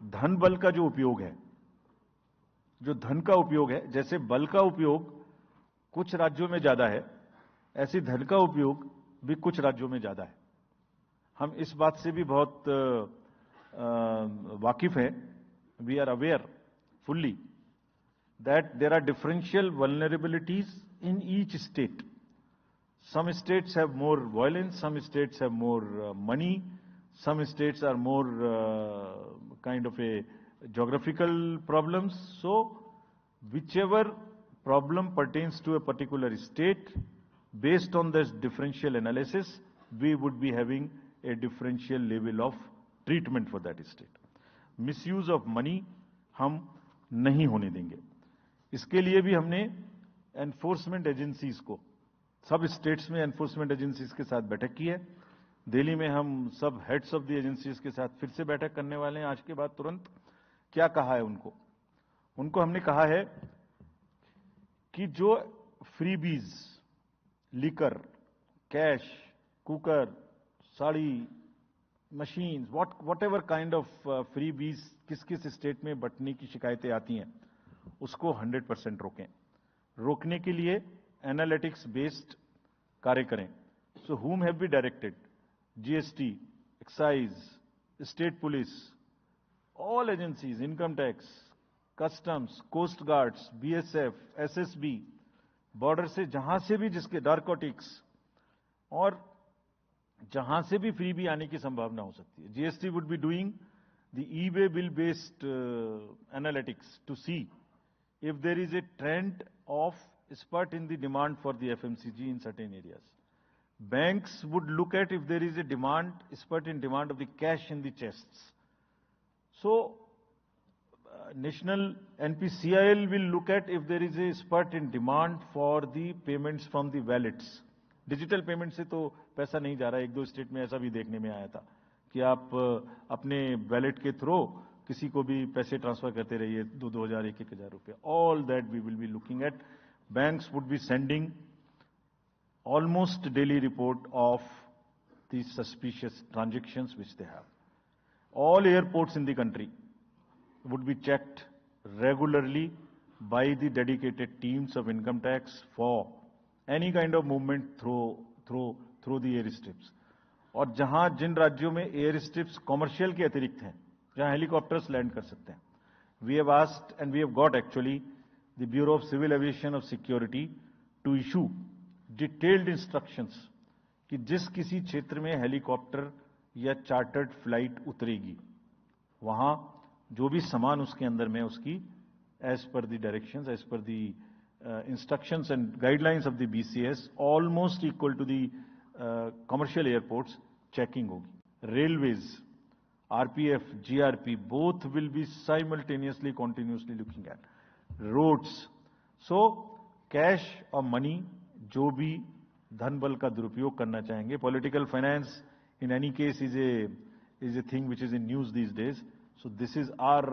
धन बल का जो उपयोग है, जो धन का उपयोग है, जैसे बल का उपयोग कुछ राज्यों में ज्यादा है, ऐसे धन का उपयोग भी कुछ राज्यों में ज्यादा है। हम इस बात से भी बहुत वाकिफ हैं, we are aware fully that there are differential vulnerabilities in each state. Some states have more violence, some states have more money, some states are more kind of a geographical problems. So whichever problem pertains to a particular state, based on this differential analysis, we would be having a differential level of treatment for that state. Misuse of money हम नहीं होने देंगे। इसके लिए भी हमने enforcement agencies को, सब स्टेट्स में एनफोर्समेंट एजेंसीज के साथ बैठक की है। दिल्ली में हम सब हेड्स ऑफ द एजेंसीज के साथ फिर से बैठक करने वाले हैं आज के बाद तुरंत। क्या कहा है उनको हमने कहा है कि जो freebies, liquor, cash, cooker, sari, machine, what ever kind of freebies किस किस स्टेट में बंटने की शिकायतें आती हैं, उसको 100% रोकें। रोकने के लिए एनालिटिक्स बेस्ड कार्य करें। सो whom have we directed? GST, excise, state police, all agencies, income tax, customs, coast guards, BSF, SSB, border से जहां से भी जिसके नारकोटिक्स और जहां से भी फ्री भी आने की संभावना हो सकती है। GST would be doing the e-way bill based analytics to see if there is a trend of spurt in the demand for the FMCG in certain areas. Banks would look at if there is a demand, spurt in demand of the cash in the chests. So, National NPCIL will look at if there is a spurt in demand for the payments from the wallets. Digital payment से तो पैसा नहीं जा रहा है। एक दो state में ऐसा भी देखने में आया था कि आप अपने वैलेट के थ्रू किसी को भी पैसे ट्रांसफर करते रहिए, 2,000, 1,000 रुपये। All that we will be looking at. Banks would be sending almost daily report of the suspicious transactions which they have. All airports in the country would be checked regularly by the dedicated teams of income tax for any kind of movement through the air strips. और जहां जिन राज्यों में air strips commercial के अतिरिक्त हैं, जहां helicopters land कर सकते हैं, we have asked and we have got actually the Bureau of Civil Aviation of Security to issue detailed instructions कि जिस किसी क्षेत्र में हेलीकॉप्टर या चार्टर्ड फ्लाइट उतरेगी, वहां जो भी सामान उसके अंदर में उसकी as per the directions, as per the instructions and guidelines of the BCS, almost equal to the commercial airports, checking होगी। Railways, RPF, GRP, both will be simultaneously continuously looking at roads. So cash और money, जो भी धन बल का दुरुपयोग करना चाहेंगे, political finance in any case is a thing which is in news these days. So this is our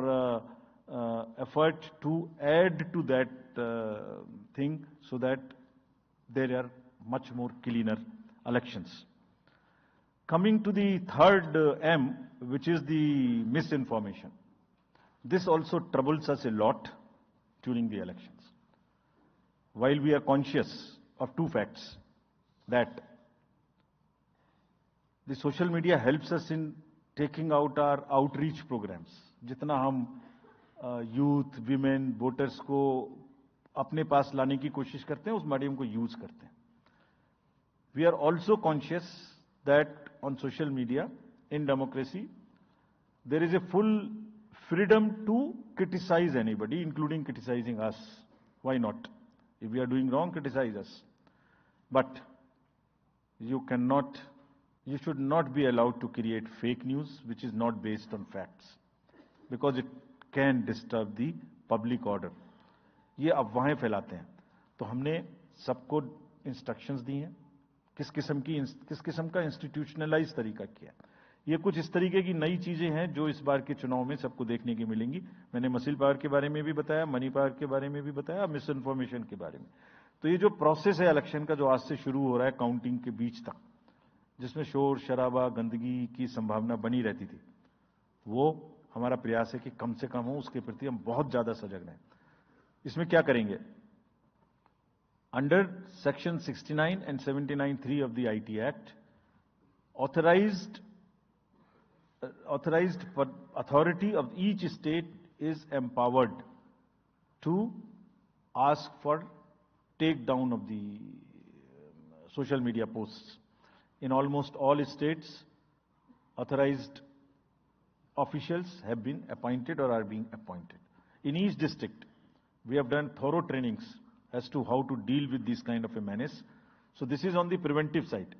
effort to add to that thing so that there are much more cleaner elections. Coming to the third M, which is the misinformation. This also troubles us a lot during the elections. While we are conscious of two facts, that the social media helps us in taking out our outreach programs. जितना हम youth, women, voters को अपने पास लाने की कोशिश करते हैं, उस मीडियम को यूज करते हैं। We are also conscious that on social media in democracy there is a full freedom to criticise anybody, including criticising us. Why not? If we are doing wrong, criticise us. But you should not be allowed to create fake news which is not based on facts, because it can disturb the public order. ये अफवाहें फैलाते हैं। तो हमने सबको instructions दी हैं किस किस्म का इंस्टीट्यूशनलाइज तरीका किया। ये कुछ इस तरीके की नई चीजें हैं जो इस बार के चुनाव में सबको देखने की मिलेंगी। मैंने मसिल पावर के बारे में भी बताया, मनी पावर के बारे में भी बताया, मिस इन्फॉर्मेशन के बारे में। तो ये जो प्रोसेस है इलेक्शन का, जो आज से शुरू हो रहा है काउंटिंग के बीच तक, जिसमें शोर शराबा, गंदगी की संभावना बनी रहती थी, वो हमारा प्रयास है कि कम से कम हो, उसके प्रति हम बहुत ज्यादा सजग रहें। इसमें क्या करेंगे? Under section 69 and 79(3) of the IT Act, authorized authority of each state is empowered to ask for takedown of the social media posts. In almost all states, authorized officials have been appointed or are being appointed. In each district, we have done thorough trainings as to how to deal with this kind of a menace. So this is on the preventive side.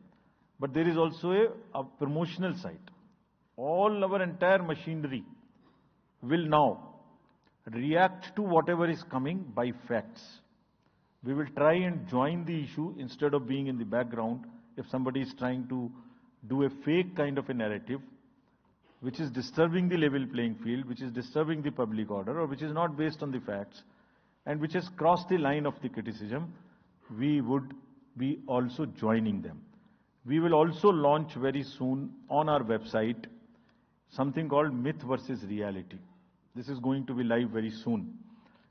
But there is also a promotional side. All our entire machinery will now react to whatever is coming by facts. We will try and join the issue instead of being in the background. If somebody is trying to do a fake kind of a narrative, which is disturbing the level playing field, which is disturbing the public order, or which is not based on the facts, and which has crossed the line of the criticism, we would be also joining them. We will also launch very soon on our website something called Myth versus Reality. This is going to be live very soon.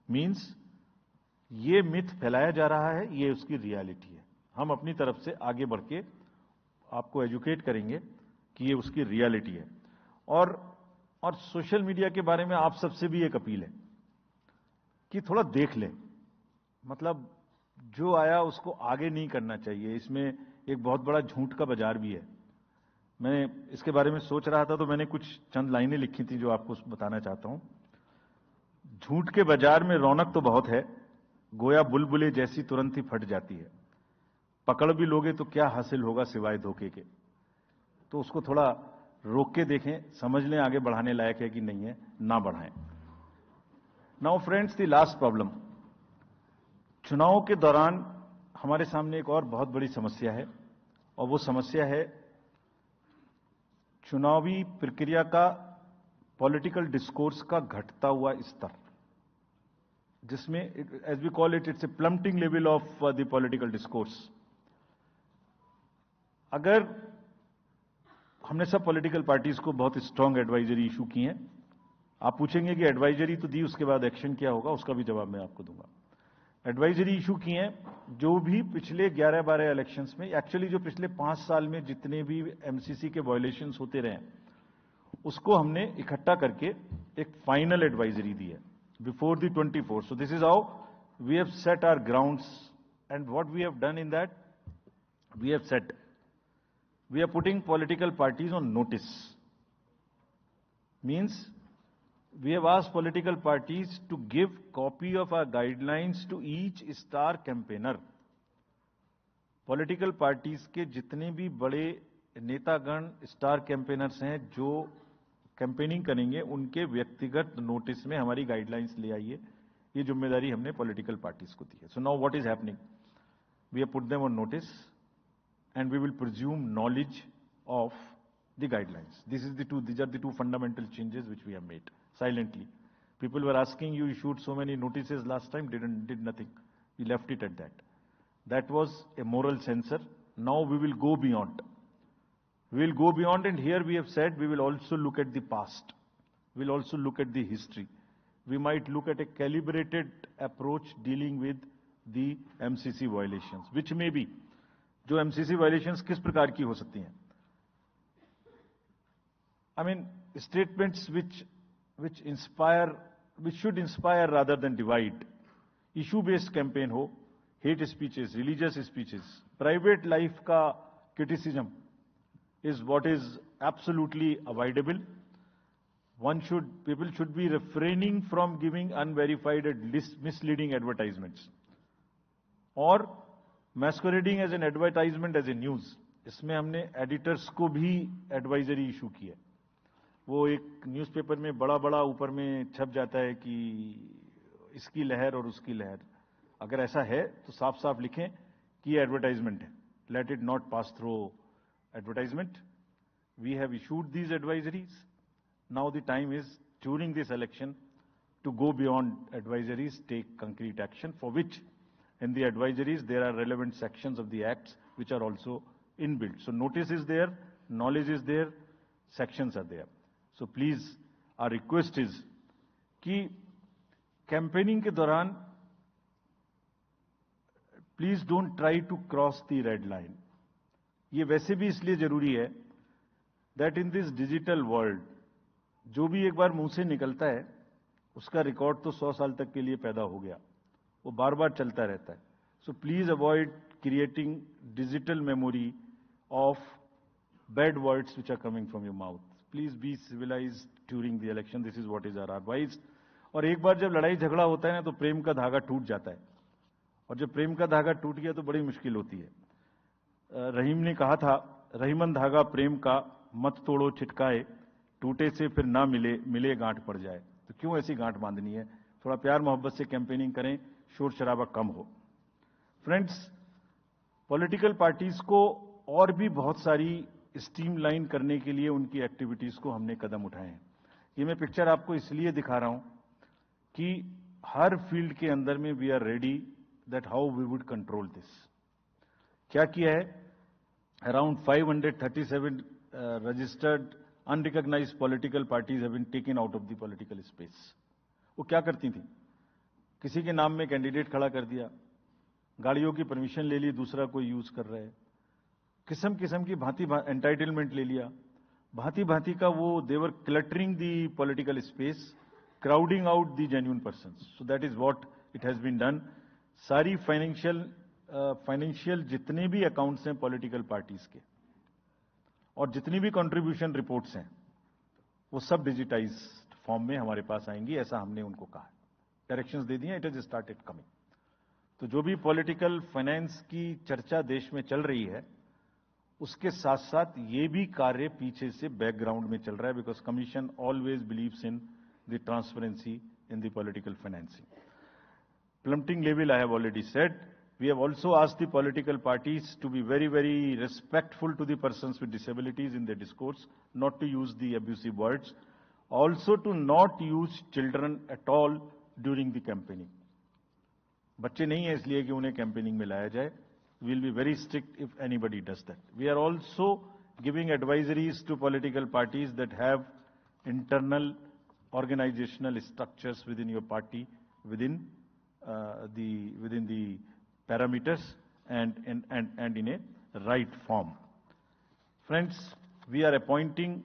Means ये myth फैलाया जा रहा है, ये उसकी reality है। हम अपनी तरफ से आगे बढ़ के आपको एजुकेट करेंगे कि ये उसकी रियलिटी है। और सोशल मीडिया के बारे में आप सबसे भी एक अपील है कि थोड़ा देख लें। मतलब जो आया उसको आगे नहीं करना चाहिए। इसमें एक बहुत बड़ा झूठ का बाजार भी है। मैं इसके बारे में सोच रहा था तो मैंने कुछ चंद लाइनें लिखी थी जो आपको बताना चाहता हूं। झूठ के बाजार में रौनक तो बहुत है, गोया बुलबुले जैसी तुरंत ही फट जाती है। पकड़ भी लोगे तो क्या हासिल होगा सिवाय धोखे के। तो उसको थोड़ा रोक के देखें, समझ लें आगे बढ़ाने लायक है कि नहीं है, ना बढ़ाएं। Now friends, the last problem. चुनाव के दौरान हमारे सामने एक और बहुत बड़ी समस्या है, और वो समस्या है चुनावी प्रक्रिया का, पॉलिटिकल डिस्कोर्स का घटता हुआ स्तर, जिसमें as we call it, it's a plummeting level of the political discourse. अगर हमने सब पॉलिटिकल पार्टीज को बहुत स्ट्रांग एडवाइजरी इशू की हैं, आप पूछेंगे कि एडवाइजरी तो दी, उसके बाद एक्शन क्या होगा, उसका भी जवाब मैं आपको दूंगा। एडवाइजरी इशू की हैं जो भी पिछले 11-12 इलेक्शंस में, एक्चुअली जो पिछले 5 साल में जितने भी एमसीसी के वायलेशंस होते रहे, उसको हमने इकट्ठा करके एक फाइनल एडवाइजरी दी है before the 24। So this is how we have set our grounds, and what we have done in that, we have set, we are putting political parties on notice. Means we have asked political parties to give copy of our guidelines to each star campaigner. Political parties के जितने भी बड़े नेतागण star campaigners हैं जो campaigning करेंगे, उनके व्यक्तिगत नोटिस में हमारी गाइडलाइंस ले आइए। ये जिम्मेदारी हमने पॉलिटिकल पार्टीज को दी है। So now what is happening, we have put them on notice and we will presume knowledge of the guidelines. These are the two fundamental changes which we have made silently. People were asking, you issued so many notices last time, did nothing. We left it at that. That was a moral censor. Now we will go beyond. We will go beyond, and here we have said we will also look at the past. We will also look at the history. We might look at a calibrated approach dealing with the MCC violations, which may be, जो MCC violations किस प्रकार की हो सकती हैं। I mean statements which should inspire rather than divide. Issue based campaign हो, hate speeches, religious speeches, private life का criticism is what is absolutely avoidable. People should be refraining from giving unverified and misleading advertisements or masquerading as an advertisement as a news. इसमें हमने editors को भी advisory issue की है। वो एक newspaper में बड़ा बड़ा ऊपर में छप जाता है कि इसकी लहर और उसकी लहर। अगर ऐसा है तो साफ साफ लिखें कि ये एडवर्टाइजमेंट है। Let it not pass through advertisement. We have issued these advisories. Now the time is, during this election, to go beyond advisories, take concrete action, for which in the advisories there are relevant sections of the acts which are also inbuilt. So notice is there, knowledge is there, sections are there. So please, our request is कि campaigning के दौरान please don't try to cross the red line. ये वैसे भी इसलिए जरूरी है that in this digital world जो भी एक बार मुंह से निकलता है उसका रिकॉर्ड तो 100 साल तक के लिए पैदा हो गया, वो बार बार चलता रहता है। So please avoid creating digital memory of bad words which are coming from your mouth. Please be civilised during the election, this is what is our advice. और एक बार जब लड़ाई झगड़ा होता है ना तो प्रेम का धागा टूट जाता है, और जब प्रेम का धागा टूट गया तो बड़ी मुश्किल होती है। रहीम ने कहा था, रहीमन धागा प्रेम का मत तोड़ो छिटकाए, टूटे से फिर ना मिले, मिले गांठ पड़ जाए। तो क्यों ऐसी गांठ बांधनी है? थोड़ा प्यार मोहब्बत से कैंपेनिंग करें, शोर शराबा कम हो। फ्रेंड्स, पॉलिटिकल पार्टीज को और भी बहुत सारी स्ट्रीमलाइन करने के लिए उनकी एक्टिविटीज को हमने कदम उठाए हैं। ये मैं पिक्चर आपको इसलिए दिखा रहा हूं कि हर फील्ड के अंदर में we are ready that how we would control this. क्या किया है? Around 537 registered unrecognised political parties have been taken out of the political space. वो क्या करती थी? किसी के नाम में कैंडिडेट खड़ा कर दिया, गाड़ियों की परमिशन ले ली, दूसरा कोई यूज कर रहा है, किस्म किस्म की भांति एंटाइटलमेंट ले लिया, भांति भांति का वो देवर cluttering the political space, crowding out the genuine persons. So that is what it has been done. सारी फाइनेंशियल जितने भी अकाउंट्स हैं पॉलिटिकल पार्टीज के और जितनी भी कंट्रीब्यूशन रिपोर्ट्स हैं वो सब डिजिटाइज्ड फॉर्म में हमारे पास आएंगी, ऐसा हमने उनको कहा। डायरेक्शंस दे दिए, इट हैज स्टार्टेड कमिंग। तो जो भी पॉलिटिकल फाइनेंस की चर्चा देश में चल रही है उसके साथ साथ ये भी कार्य पीछे से बैकग्राउंड में चल रहा है, because commission always believes in the transparency in the political financing. Plummeting level, I have already said. We have also asked the political parties to be very, very respectful to the persons with disabilities in their discourse, not to use the abusive words, also to not use children at all during the campaigning. बच्चे नहीं है इसलिए कि उन्हें campaigning में लाया जाए. We will be very strict if anybody does that. We are also giving advisories to political parties that have internal organizational structures within your party, within the parameters and in a right form. Friends, we are appointing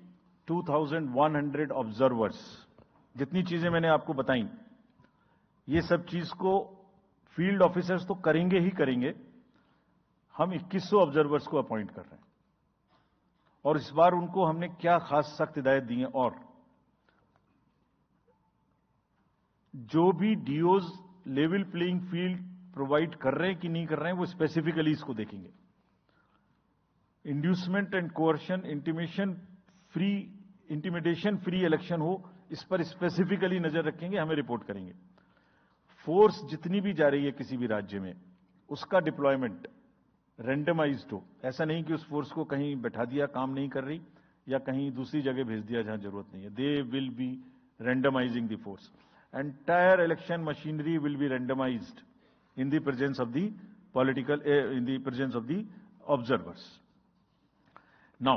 2,100 observers. जितनी चीजें मैंने आपको बताई, ये सब चीज को field officers तो करेंगे ही करेंगे. हम 2100 ऑब्जर्वर्स को अपॉइंट कर रहे हैं और इस बार उनको हमने क्या खास सख्त हिदायत दी है. और जो भी डीओज लेवल प्लेइंग फील्ड प्रोवाइड कर रहे हैं कि नहीं कर रहे हैं वो स्पेसिफिकली इसको देखेंगे. Inducement and coercion, intimidation free election हो, इस पर स्पेसिफिकली नजर रखेंगे, हमें रिपोर्ट करेंगे. फोर्स जितनी भी जा रही है किसी भी राज्य में उसका डिप्लॉयमेंट रैंडमाइज्ड हो. ऐसा नहीं कि उस फोर्स को कहीं बैठा दिया, काम नहीं कर रही, या कहीं दूसरी जगह भेज दिया जहां जरूरत नहीं है. They will be randomizing the force. Entire election machinery will be randomized in the presence of the observers. Now,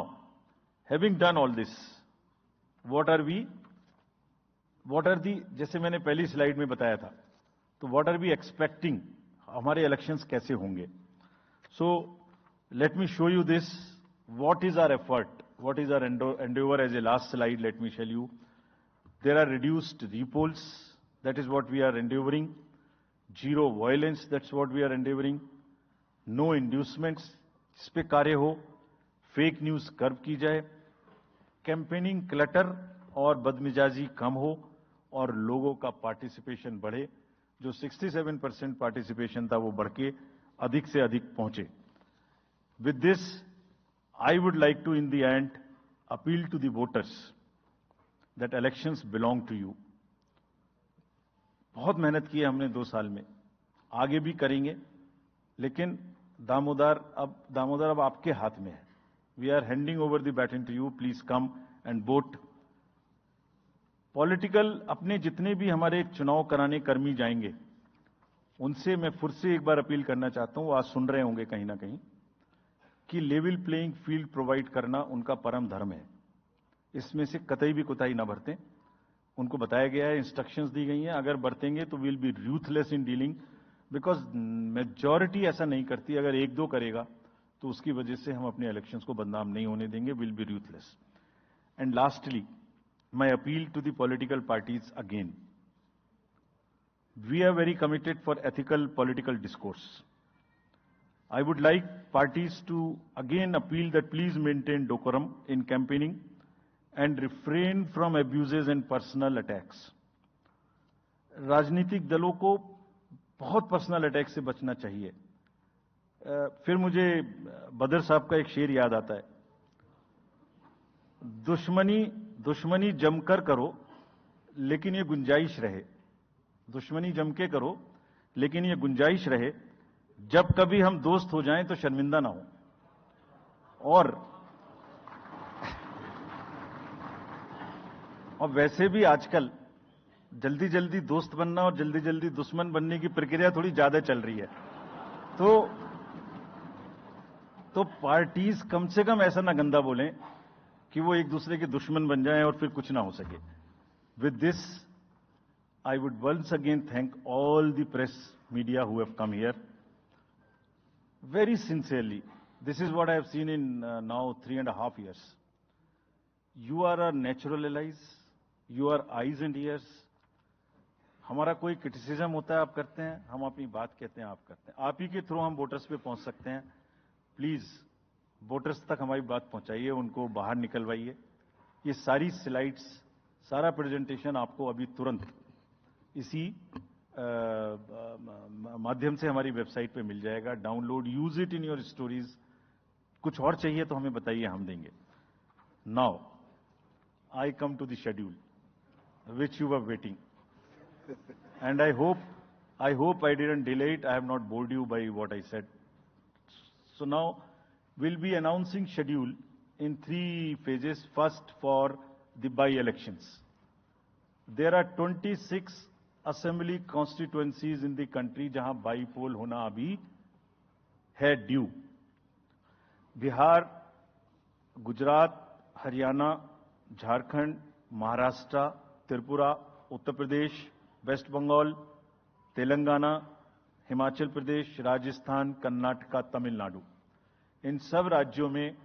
having done all this, what are the, जैसे मैंने पहली स्लाइड में बताया था, तो what are we expecting, हमारे elections कैसे होंगे. So, let me show you this, what is our effort, what is our endeavor. As a last slide, let me tell you, there are reduced repolls, that is what we are endeavoring. Zero violence, that's what we are endeavoring. No inducements, जिस पे कार्य हो. Fake news curve की जाए. Campaigning clutter और बदमिजाजी कम हो और लोगों का पार्टिसिपेशन बढ़े. जो 67% पार्टिसिपेशन था वो बढ़ के अधिक से अधिक पहुंचे. With this I would like to in the end appeal to the voters that elections belong to you. बहुत मेहनत की है हमने 2 साल में, आगे भी करेंगे, लेकिन दामोदर अब आपके हाथ में है. We are handing over the baton to you. Please come and vote. Political अपने जितने भी हमारे चुनाव कराने कर्मी जाएंगे उनसे मैं फिर से एक बार अपील करना चाहता हूं, आज सुन रहे होंगे कहीं ना कहीं, कि लेवल प्लेइंग फील्ड प्रोवाइड करना उनका परम धर्म है. इसमें से कतई भी कोताही ना बरतें. उनको बताया गया है, इंस्ट्रक्शंस दी गई हैं, अगर बरतेंगे तो will be ruthless in dealing, because majority ऐसा नहीं करती, अगर एक दो करेगा तो उसकी वजह से हम अपने इलेक्शंस को बदनाम नहीं होने देंगे, will be ruthless. And lastly, my appeal to the political parties again, we are very committed for ethical political discourse. I would like parties to again appeal that please maintain decorum in campaigning and refrain from abuses and personal attacks. राजनीतिक दलों को बहुत personal attack से बचना चाहिए। फिर मुझे बदर साहब का एक शेर याद आता है, दुश्मनी जमकर करो लेकिन ये गुंजाइश रहे, दुश्मनी जम के करो लेकिन ये गुंजाइश रहे, जब कभी हम दोस्त हो जाएं तो शर्मिंदा ना हो। और वैसे भी आजकल जल्दी जल्दी दोस्त बनना और जल्दी जल्दी दुश्मन बनने की प्रक्रिया थोड़ी ज्यादा चल रही है, तो पार्टीज कम से कम ऐसा ना गंदा बोलें कि वो एक दूसरे के दुश्मन बन जाएं और फिर कुछ ना हो सके। With this I would once again thank all the press media who have come here. Very sincerely, this is what I have seen in now 3.5 years. You are our natural allies, you are eyes and ears. हमारा कोई criticism होता है आप करते हैं, हम अपनी बात कहते हैं आप करते हैं, आप ही के थ्रू हम वोटर्स पे पहुंच सकते हैं। प्लीज वोटर्स तक हमारी बात पहुंचाइए, उनको बाहर निकलवाइए। ये सारी स्लाइड्स, सारा प्रेजेंटेशन आपको अभी तुरंत इसी माध्यम से हमारी वेबसाइट पे मिल जाएगा। Download, use it in your stories. कुछ और चाहिए तो हमें बताइए, हम देंगे। Now I come to the schedule which you were waiting, and I hope I didn't delay it, I have not bored you by what I said. So now we'll be announcing schedule in 3 phases. First, for the by-elections. There are 26 assembly constituencies in the country जहां बाई-पोल होना अभी है due. Bihar, Gujarat, Haryana, Jharkhand, Maharashtra, Tripura, Uttar Pradesh, waste Bengal, Telangana, Himachal Pradesh, Rajasthan, Karnataka, Tamil Nadu, इन सब राज्यों में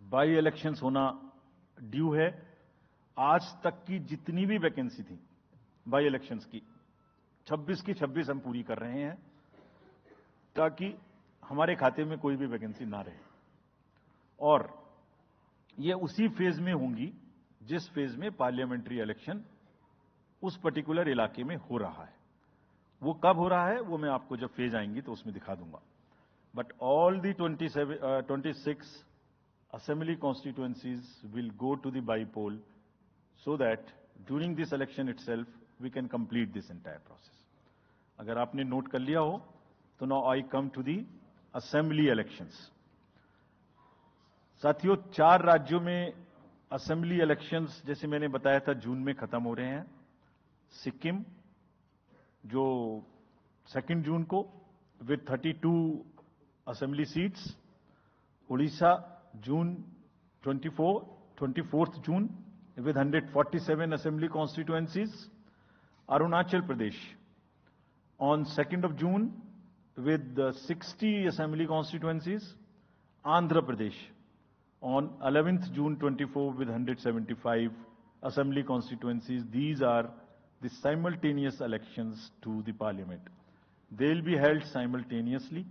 by elections होना due है। आज तक की जितनी भी वैकेंसी थी बाई इलेक्शंस की, 26 की 26 हम पूरी कर रहे हैं, ताकि हमारे खाते में कोई भी वैकेंसी ना रहे। और ये उसी फेज में होंगी जिस फेज में पार्लियामेंट्री इलेक्शन उस पर्टिकुलर इलाके में हो रहा है। वो कब हो रहा है वो मैं आपको जब फेज आएंगी तो उसमें दिखा दूंगा। But all the 26 assembly constituencies will go to the by-poll, so that during this election itself we can complete this entire process. अगर आपने नोट कर लिया हो तो now I come to the assembly elections. साथियों, 4 राज्यों में असेंबली इलेक्शंस जैसे मैंने बताया था जून में खत्म हो रहे हैं। सिक्किम जो 2 जून को with 32 assembly seats, Odisha June 24th June with 147 assembly constituencies, Arunachal Pradesh on 2nd of June with 60 assembly constituencies, Andhra Pradesh on 11th June 24 with 175 assembly constituencies. These are the simultaneous elections to the parliament. They will be held simultaneously.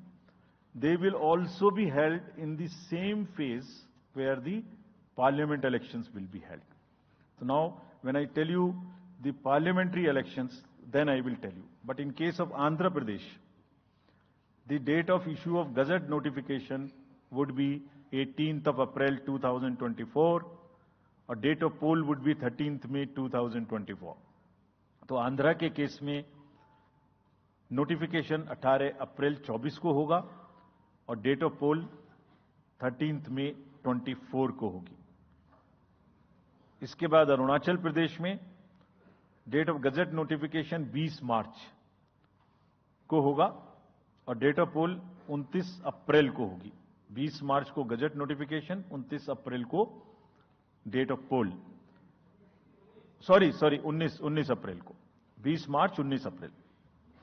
They will also be held in the same phase where the parliament elections will be held. So now, when I tell you the parliamentary elections, then I will tell you. But in case of Andhra Pradesh, the date of issue of Gazette notification would be 18th of April 2024, or date of poll would be 13th May 2024. तो आंध्रा के case में notification 18 अप्रैल 24 को होगा और date of पोल 13 मई 24 को होगी। इसके बाद अरुणाचल प्रदेश में डेट ऑफ गजट नोटिफिकेशन 20 मार्च को होगा और डेट ऑफ पोल 29 अप्रैल को होगी। 20 मार्च को गजट नोटिफिकेशन, 29 अप्रैल को डेट ऑफ पोल। सॉरी 19 अप्रैल को, 20 मार्च 19 अप्रैल।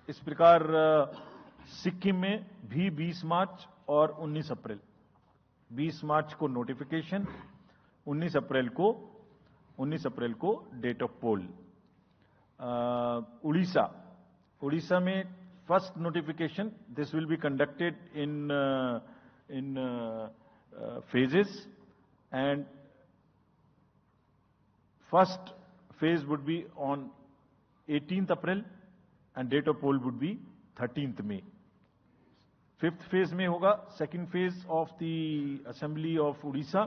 इस प्रकार सिक्किम में भी 20 मार्च और 19 अप्रैल, 20 मार्च को नोटिफिकेशन, 19 अप्रैल को डेट ऑफ पोल। उड़ीसा में first notification, this will be conducted in phases, and first phase would be on 18th April and date of poll would be 13th May. Fifth phase में होगा second phase of the Assembly of Odisha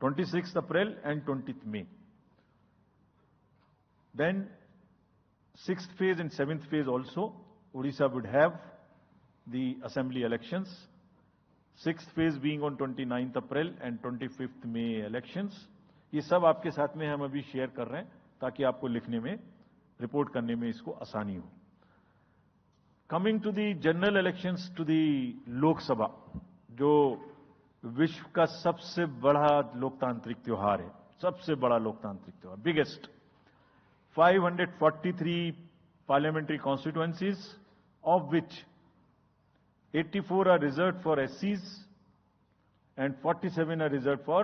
26th April and 20th May. Then sixth phase and seventh phase also Odisha would have the Assembly elections. Sixth phase being on 29th April and 25th May elections. ये सब आपके साथ में हम अभी share कर रहे हैं ताकि आपको लिखने में, रिपोर्ट करने में इसको आसानी हो। Coming to the general elections to the Lok Sabha, जो विश्व का सबसे बड़ा लोकतांत्रिक त्योहार है, सबसे बड़ा लोकतांत्रिक त्योहार, biggest. 543 parliamentary constituencies, of which 84 are reserved for SCs and 47 are reserved for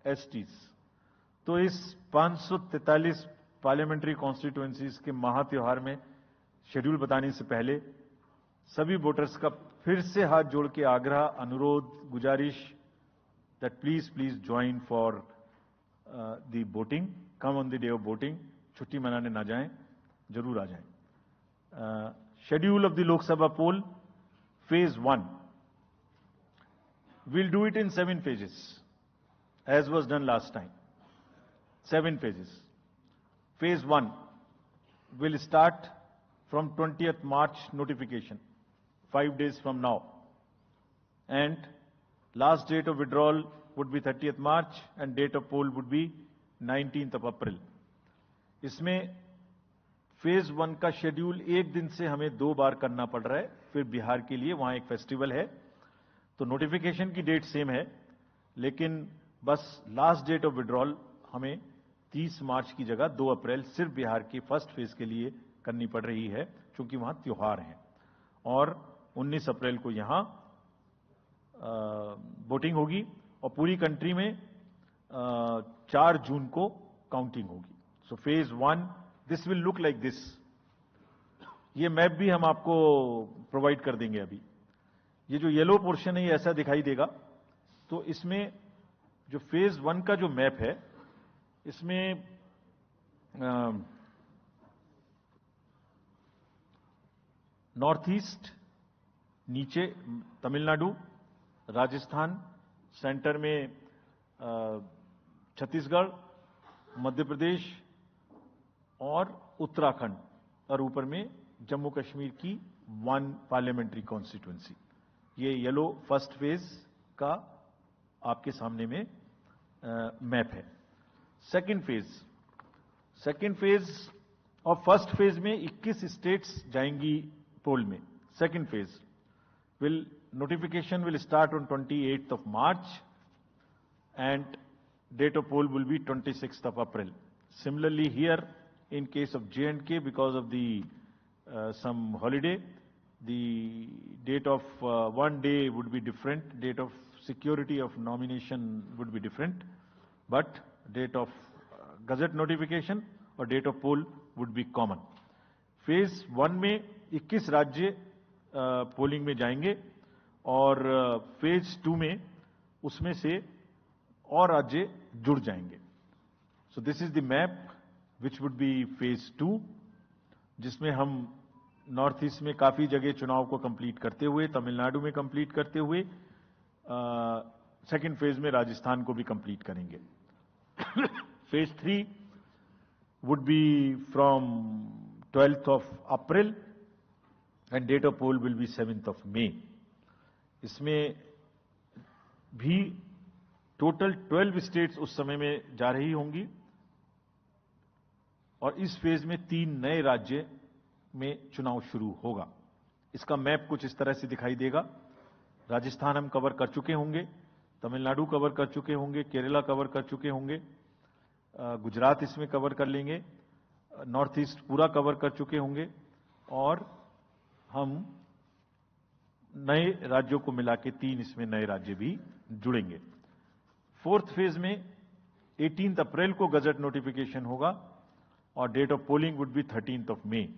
STs. तो इस 543 पार्लियामेंट्री कॉन्स्टिट्यूएंसीज के महात्योहार में शेड्यूल बताने से पहले सभी वोटर्स का फिर से हाथ जोड़ के आग्रह, अनुरोध, गुजारिश that please join for the voting, come on the day of voting. छुट्टी मनाने ना जाएं, जरूर आ जाएं। Schedule of the Lok Sabha poll, Phase 1. We'll do it in 7 phases, as was done last time. 7 phases. Phase 1 will start from 20th March notification, 5 days from now. And last date of withdrawal would be 30th March and date of poll would be 19th of April. इसमें phase 1 का schedule एक दिन से हमें 2 बार करना पड़ रहा है, फिर बिहार के लिए वहां एक फेस्टिवल है, तो नोटिफिकेशन की डेट सेम है, लेकिन बस लास्ट डेट ऑफ विड्रॉल हमें 30 मार्च की जगह 2 अप्रैल सिर्फ बिहार की फर्स्ट फेज के लिए करनी पड़ रही है, क्योंकि वहां त्योहार है। और 19 अप्रैल को यहां वोटिंग होगी और पूरी कंट्री में 4 जून को काउंटिंग होगी। So phase 1 this will look like this. ये मैप भी हम आपको प्रोवाइड कर देंगे अभी। ये जो येलो पोर्शन है ये ऐसा दिखाई देगा। तो इसमें जो फेज 1 का जो मैप है, इसमें नॉर्थ ईस्ट, नीचे तमिलनाडु, राजस्थान, सेंटर में छत्तीसगढ़, मध्य प्रदेश और उत्तराखंड, और ऊपर में जम्मू कश्मीर की 1 पार्लियामेंट्री कॉन्स्टिट्यूएंसी। ये येलो फर्स्ट फेज का आपके सामने में मैप है। सेकंड फेज और फर्स्ट फेज में 21 स्टेट्स जाएंगी पोल में। Second phase notification will start on 28th of March and date of poll will be 26th of April. Similarly here, in case of J&K, because of the some holiday, the date of one day would be different, date of security of nomination would be different, but date of gazette notification और date of poll would be common. Phase 1 में 21 राज्य polling में जाएंगे और phase 2 में उसमें से और राज्य जुड़ जाएंगे। सो this is the map which would be phase 2, जिसमें हम नॉर्थ ईस्ट में काफी जगह चुनाव को कंप्लीट करते हुए, तमिलनाडु में कंप्लीट करते हुए, सेकेंड फेज में राजस्थान को भी कंप्लीट करेंगे। Phase 3 would be from 12th of April and date of poll will be 7th of May. इसमें भी टोटल 12 स्टेट्स उस समय में जा रही होंगी और इस फेज में 3 नए राज्य में चुनाव शुरू होगा। इसका मैप कुछ इस तरह से दिखाई देगा। राजस्थान हम कवर कर चुके होंगे, तमिलनाडु कवर कर चुके होंगे, केरला कवर कर चुके होंगे, गुजरात इसमें कवर कर लेंगे, नॉर्थ ईस्ट पूरा कवर कर चुके होंगे और हम नए राज्यों को मिला के 3 इसमें नए राज्य भी जुड़ेंगे। फोर्थ फेज में 18 अप्रैल को गजट नोटिफिकेशन होगा और date of polling would be 13 May.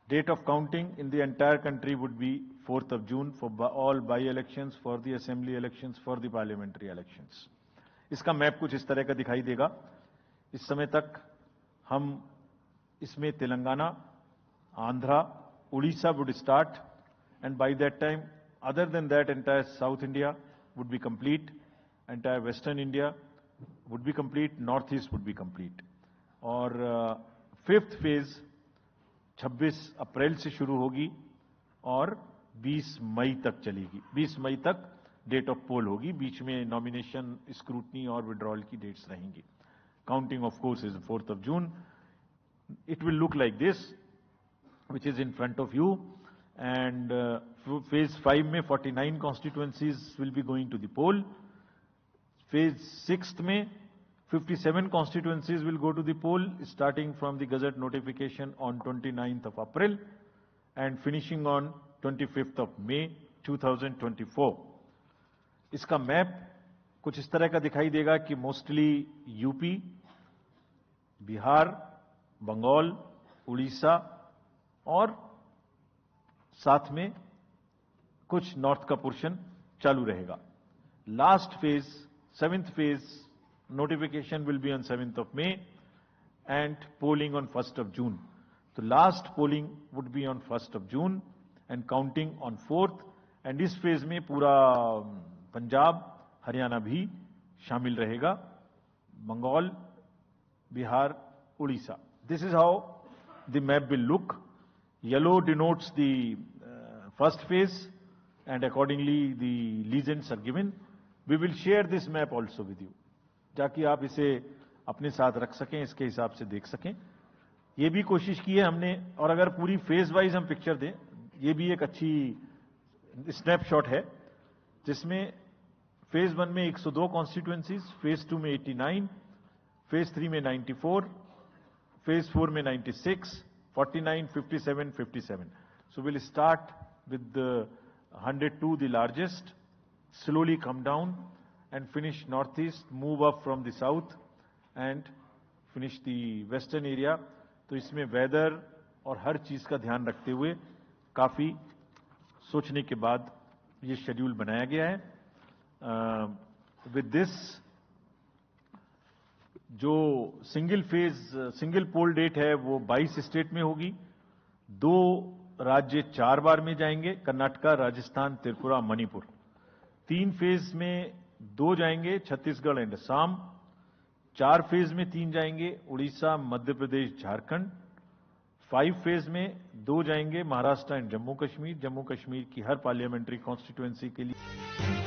Date of counting in the entire country would be 4th June for all by-elections, for the assembly elections, for the parliamentary elections. इसका map कुछ इस तरह का दिखाई देगा। इस समय तक हम इसमें Telangana, Andhra, Orissa would start, and by that time, other than that, entire South India would be complete, entire Western India would be complete, Northeast would be complete. और फिफ्थ फेज 26 अप्रैल से शुरू होगी और 20 मई तक चलेगी। 20 मई तक डेट ऑफ पोल होगी, बीच में नॉमिनेशन, स्क्रूटनी और विड्रॉल की डेट्स रहेंगी। Counting of course is 4th June. It will look like this, which is in front of you, and phase 5 में 49 constituencies will be going to the poll. Phase 6 में 57 constituencies will go to the poll, starting from the Gazette notification on 29th April and finishing on 25th May 2024. इसका map कुछ इस तरह का दिखाई देगा कि मोस्टली यूपी, बिहार, बंगाल, उड़ीसा और साथ में कुछ नॉर्थ का पोर्शन चालू रहेगा। Last phase, 7th phase, notification will be on 7th May and polling on 1st June. So last polling would be on 1st June and counting on 4th, and इस phase में पूरा पंजाब, हरियाणा भी शामिल रहेगा, Bengal, Bihar, Orissa. This is how the map will look. Yellow denotes the first phase and accordingly the legends are given. We will share this map also with you, ताकि आप इसे अपने साथ रख सकें, इसके हिसाब से देख सकें। ये भी कोशिश की है हमने, और अगर पूरी फेज वाइज हम पिक्चर दें, ये भी एक अच्छी स्नैपशॉट है, जिसमें फेज 1 में 102 कॉन्स्टिट्यूएंसीज, फेज 2 में 89, फेज 3 में 94, फेज 4 में 96, 49, 57, 57. So we'll start with the 102, the largest, slowly come down and finish northeast, move up from the south and finish the western area. तो इसमें वेदर और हर चीज का ध्यान रखते हुए काफी सोचने के बाद ये शेड्यूल बनाया गया है। विद दिस, जो single phase, single poll date है वो 22 स्टेट में होगी। 2 राज्य 4 बार में जाएंगे, कर्नाटका, राजस्थान, त्रिपुरा, मणिपुर। 3 फेज में 2 जाएंगे, छत्तीसगढ़ एंड असम। 4 फेज में 3 जाएंगे, उड़ीसा, मध्य प्रदेश, झारखंड। 5 फेज में 2 जाएंगे, महाराष्ट्र एंड जम्मू कश्मीर। जम्मू कश्मीर की हर पार्लियामेंट्री कॉन्स्टिट्यूएंसी के लिए